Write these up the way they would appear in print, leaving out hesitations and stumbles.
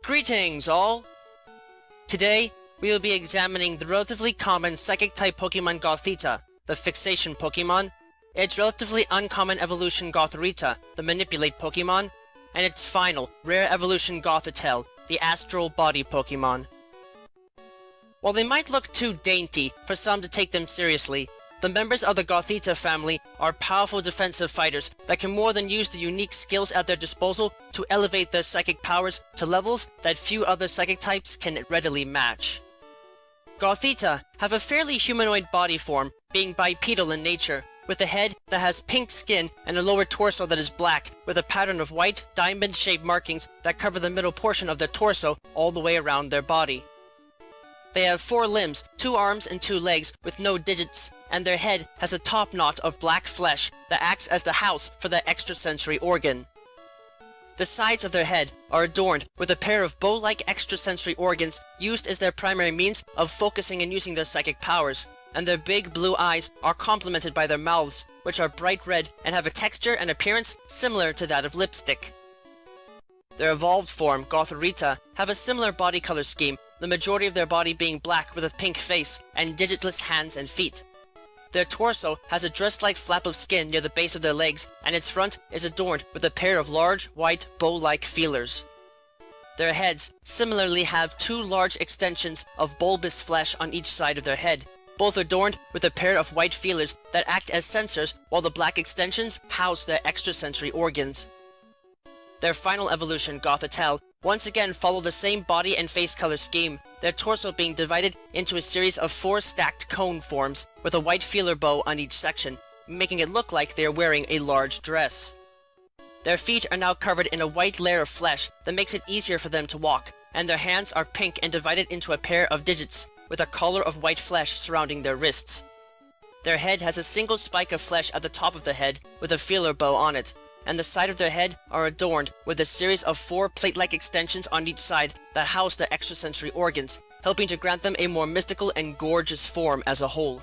Greetings, all! Today, we will be examining the relatively common Psychic-type Pokemon Gothita, the Fixation Pokémon, its relatively uncommon evolution Gothorita, the Manipulate Pokémon, and its final, rare evolution Gothitelle, the Astral Body Pokémon. While they might look too dainty for some to take them seriously, the members of the Gothita family are powerful defensive fighters that can more than use the unique skills at their disposal to elevate their psychic powers to levels that few other psychic types can readily match. Gothita have a fairly humanoid body form, being bipedal in nature, with a head that has pink skin and a lower torso that is black, with a pattern of white, diamond-shaped markings that cover the middle portion of their torso all the way around their body. They have 4 limbs, 2 arms, and 2 legs with no digits, and their head has a top knot of black flesh that acts as the house for their extrasensory organ. The sides of their head are adorned with a pair of bow-like extrasensory organs used as their primary means of focusing and using their psychic powers, and their big blue eyes are complemented by their mouths, which are bright red and have a texture and appearance similar to that of lipstick. Their evolved form, Gothorita, have a similar body color scheme, the majority of their body being black with a pink face and digitless hands and feet. Their torso has a dress-like flap of skin near the base of their legs, and its front is adorned with a pair of large, white, bow-like feelers. Their heads similarly have 2 large extensions of bulbous flesh on each side of their head, both adorned with a pair of white feelers that act as sensors, while the black extensions house their extrasensory organs. Their final evolution, Gothitelle, once again follow the same body and face color scheme, their torso being divided into a series of 4 stacked cone forms with a white feeler bow on each section, making it look like they are wearing a large dress. Their feet are now covered in a white layer of flesh that makes it easier for them to walk, and their hands are pink and divided into a pair of digits, with a collar of white flesh surrounding their wrists. Their head has a single spike of flesh at the top of the head with a feeler bow on it, and the side of their head are adorned with a series of 4 plate-like extensions on each side that house their extrasensory organs, helping to grant them a more mystical and gorgeous form as a whole.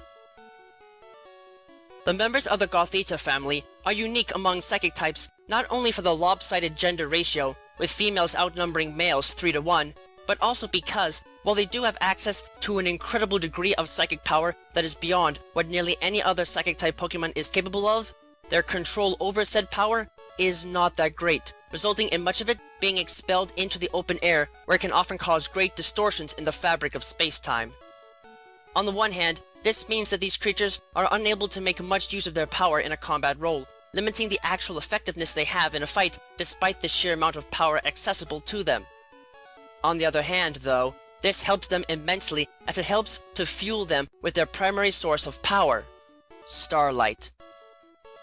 The members of the Gothita family are unique among psychic types not only for the lopsided gender ratio, with females outnumbering males 3 to 1, but also because, while they do have access to an incredible degree of psychic power that is beyond what nearly any other psychic-type Pokemon is capable of, their control over said power is not that great, resulting in much of it being expelled into the open air, where it can often cause great distortions in the fabric of space-time. On the one hand, this means that these creatures are unable to make much use of their power in a combat role, limiting the actual effectiveness they have in a fight despite the sheer amount of power accessible to them. On the other hand, though, this helps them immensely as it helps to fuel them with their primary source of power, starlight.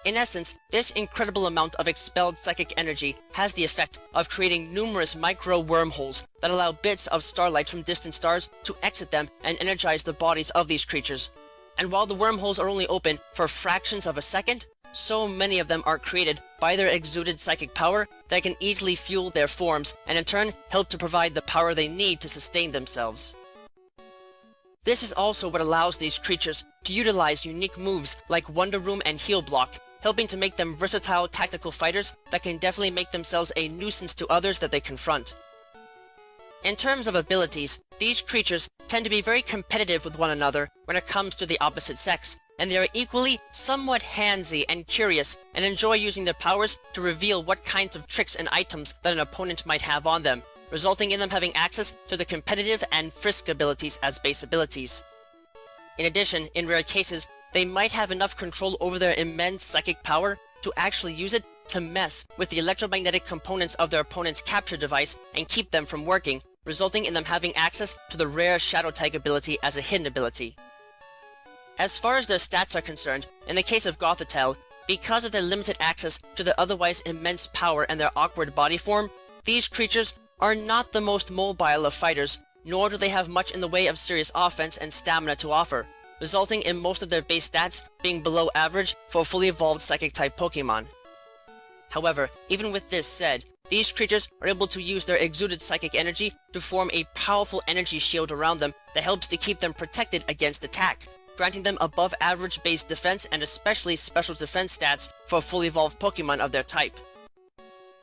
In essence, this incredible amount of expelled psychic energy has the effect of creating numerous micro wormholes that allow bits of starlight from distant stars to exit them and energize the bodies of these creatures. And while the wormholes are only open for fractions of a second, so many of them are created by their exuded psychic power that can easily fuel their forms and in turn help to provide the power they need to sustain themselves. This is also what allows these creatures to utilize unique moves like Wonder Room and Heal Block, helping to make them versatile tactical fighters that can definitely make themselves a nuisance to others that they confront. In terms of abilities, these creatures tend to be very competitive with one another when it comes to the opposite sex, and they are equally somewhat handsy and curious and enjoy using their powers to reveal what kinds of tricks and items that an opponent might have on them, resulting in them having access to the competitive and frisk abilities as base abilities. In addition, in rare cases, they might have enough control over their immense psychic power to actually use it to mess with the electromagnetic components of their opponent's capture device and keep them from working, resulting in them having access to the rare Shadow Type ability as a hidden ability. As far as their stats are concerned, in the case of Gothitelle, because of their limited access to their otherwise immense power and their awkward body form, these creatures are not the most mobile of fighters, nor do they have much in the way of serious offense and stamina to offer, resulting in most of their base stats being below average for fully evolved psychic-type Pokemon. However, even with this said, these creatures are able to use their exuded psychic energy to form a powerful energy shield around them that helps to keep them protected against attack, granting them above average base defense and especially special defense stats for fully evolved Pokemon of their type.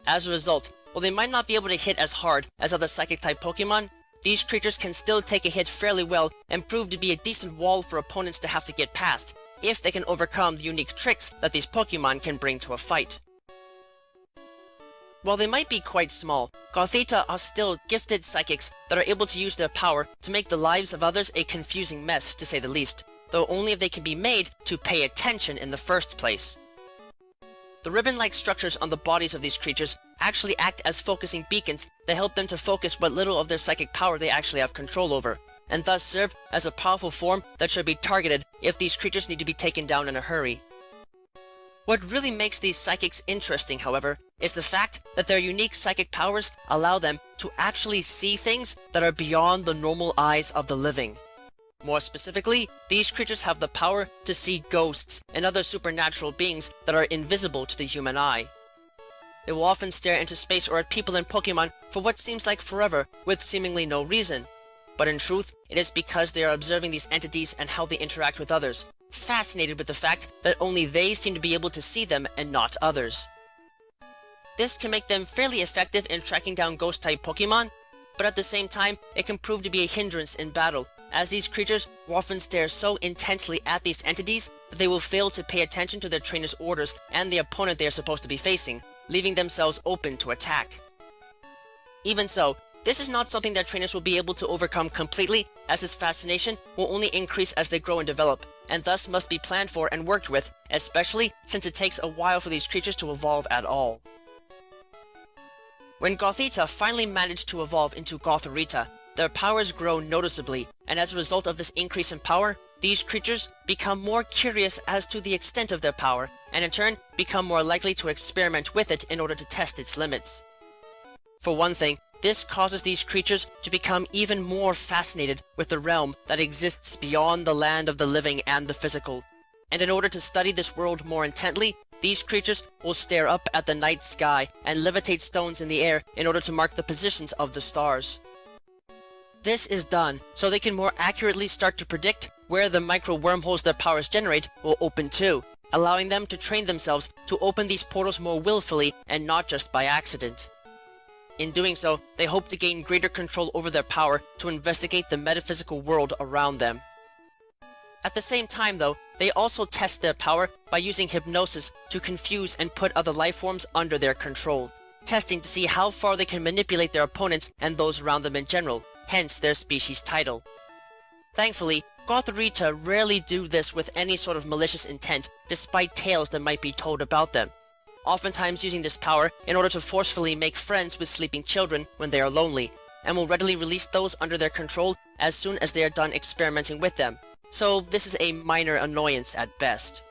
As a result, while they might not be able to hit as hard as other Psychic-type Pokémon, these creatures can still take a hit fairly well and prove to be a decent wall for opponents to have to get past, if they can overcome the unique tricks that these Pokémon can bring to a fight. While they might be quite small, Gothita are still gifted psychics that are able to use their power to make the lives of others a confusing mess, to say the least, though only if they can be made to pay attention in the first place. The ribbon-like structures on the bodies of these creatures actually act as focusing beacons that help them to focus what little of their psychic power they actually have control over, and thus serve as a powerful form that should be targeted if these creatures need to be taken down in a hurry. What really makes these psychics interesting, however, is the fact that their unique psychic powers allow them to actually see things that are beyond the normal eyes of the living. More specifically, these creatures have the power to see ghosts and other supernatural beings that are invisible to the human eye. They will often stare into space or at people and Pokemon for what seems like forever with seemingly no reason. But in truth, it is because they are observing these entities and how they interact with others, fascinated with the fact that only they seem to be able to see them and not others. This can make them fairly effective in tracking down ghost-type Pokemon, but at the same time, it can prove to be a hindrance in battle, as these creatures will often stare so intensely at these entities that they will fail to pay attention to their trainer's orders and the opponent they are supposed to be facing, leaving themselves open to attack. Even so, this is not something that trainers will be able to overcome completely, as this fascination will only increase as they grow and develop, and thus must be planned for and worked with, especially since it takes a while for these creatures to evolve at all. When Gothita finally managed to evolve into Gothorita, their powers grow noticeably, and as a result of this increase in power, these creatures become more curious as to the extent of their power, and in turn become more likely to experiment with it in order to test its limits. For one thing, this causes these creatures to become even more fascinated with the realm that exists beyond the land of the living and the physical. And in order to study this world more intently, these creatures will stare up at the night sky and levitate stones in the air in order to mark the positions of the stars. This is done so they can more accurately start to predict where the micro wormholes their powers generate will open to, allowing them to train themselves to open these portals more willfully and not just by accident. In doing so, they hope to gain greater control over their power to investigate the metaphysical world around them. At the same time though, they also test their power by using hypnosis to confuse and put other life forms under their control, testing to see how far they can manipulate their opponents and those around them in general, hence their species title. Thankfully, Gothorita rarely do this with any sort of malicious intent, despite tales that might be told about them, oftentimes using this power in order to forcefully make friends with sleeping children when they are lonely, and will readily release those under their control as soon as they are done experimenting with them, so this is a minor annoyance at best.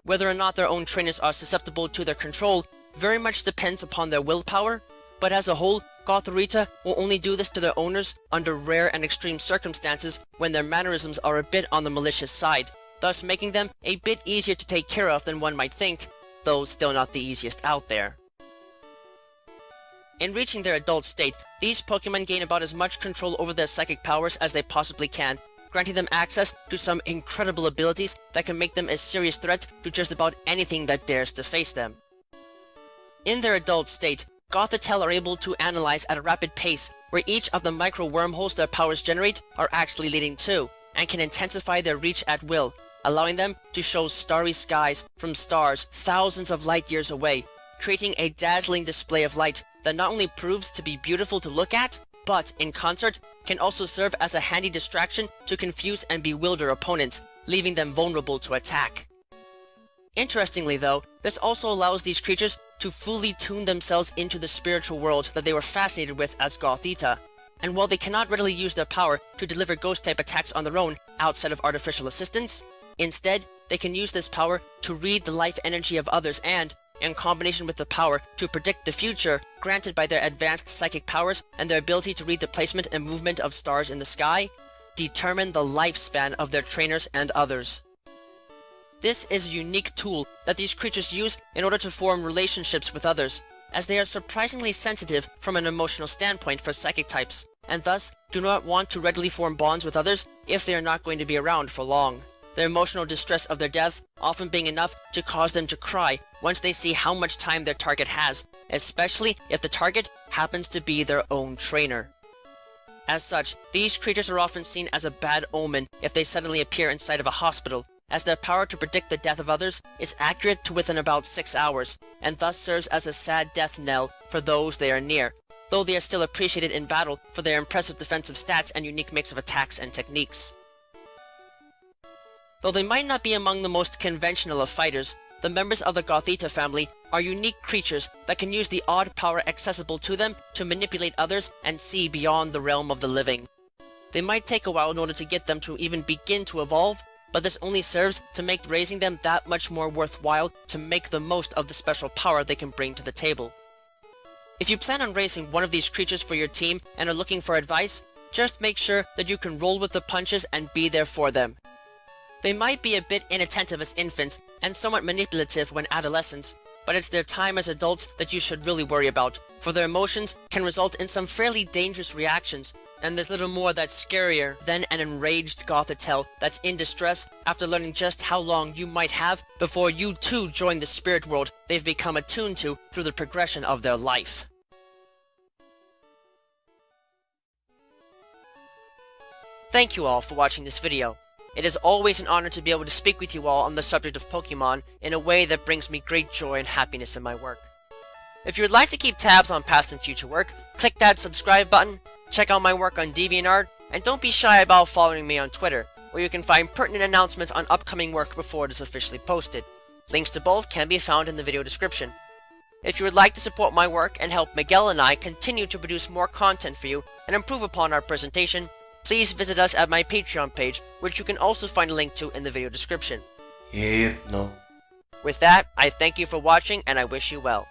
Whether or not their own trainers are susceptible to their control very much depends upon their willpower, but as a whole, Gothorita will only do this to their owners under rare and extreme circumstances when their mannerisms are a bit on the malicious side, thus making them a bit easier to take care of than one might think, though still not the easiest out there. In reaching their adult state, these Pokemon gain about as much control over their psychic powers as they possibly can, granting them access to some incredible abilities that can make them a serious threat to just about anything that dares to face them. In their adult state, Gothitelle are able to analyze at a rapid pace where each of the micro wormholes their powers generate are actually leading to, and can intensify their reach at will, allowing them to show starry skies from stars thousands of light years away, creating a dazzling display of light that not only proves to be beautiful to look at, but, in concert, can also serve as a handy distraction to confuse and bewilder opponents, leaving them vulnerable to attack. Interestingly though, this also allows these creatures to fully tune themselves into the spiritual world that they were fascinated with as Gothita, and while they cannot readily use their power to deliver ghost-type attacks on their own outside of artificial assistance, instead, they can use this power to read the life energy of others and, in combination with the power to predict the future granted by their advanced psychic powers and their ability to read the placement and movement of stars in the sky, determine the lifespan of their trainers and others. This is a unique tool that these creatures use in order to form relationships with others, as they are surprisingly sensitive from an emotional standpoint for psychic types, and thus do not want to readily form bonds with others if they are not going to be around for long. the emotional distress of their death often being enough to cause them to cry once they see how much time their target has, especially if the target happens to be their own trainer. As such, these creatures are often seen as a bad omen if they suddenly appear inside of a hospital, as their power to predict the death of others is accurate to within about 6 hours, and thus serves as a sad death knell for those they are near, though they are still appreciated in battle for their impressive defensive stats and unique mix of attacks and techniques. Though they might not be among the most conventional of fighters, the members of the Gothita family are unique creatures that can use the odd power accessible to them to manipulate others and see beyond the realm of the living. They might take a while in order to get them to even begin to evolve, but this only serves to make raising them that much more worthwhile to make the most of the special power they can bring to the table. If you plan on raising one of these creatures for your team and are looking for advice, just make sure that you can roll with the punches and be there for them. They might be a bit inattentive as infants and somewhat manipulative when adolescents, but it's their time as adults that you should really worry about, for their emotions can result in some fairly dangerous reactions, and there's little more that's scarier than an enraged Gothitelle that's in distress after learning just how long you might have before you too join the spirit world they've become attuned to through the progression of their life. Thank you all for watching this video. It is always an honor to be able to speak with you all on the subject of Pokemon in a way that brings me great joy and happiness in my work. If you would like to keep tabs on past and future work, click that subscribe button, check out my work on DeviantArt, and don't be shy about following me on Twitter, where you can find pertinent announcements on upcoming work before it is officially posted. Links to both can be found in the video description. If you would like to support my work and help Miguel and I continue to produce more content for you and improve upon our presentation, please visit us at my Patreon page, which you can also find a link to in the video description. Yeah, no. With that, I thank you for watching and I wish you well.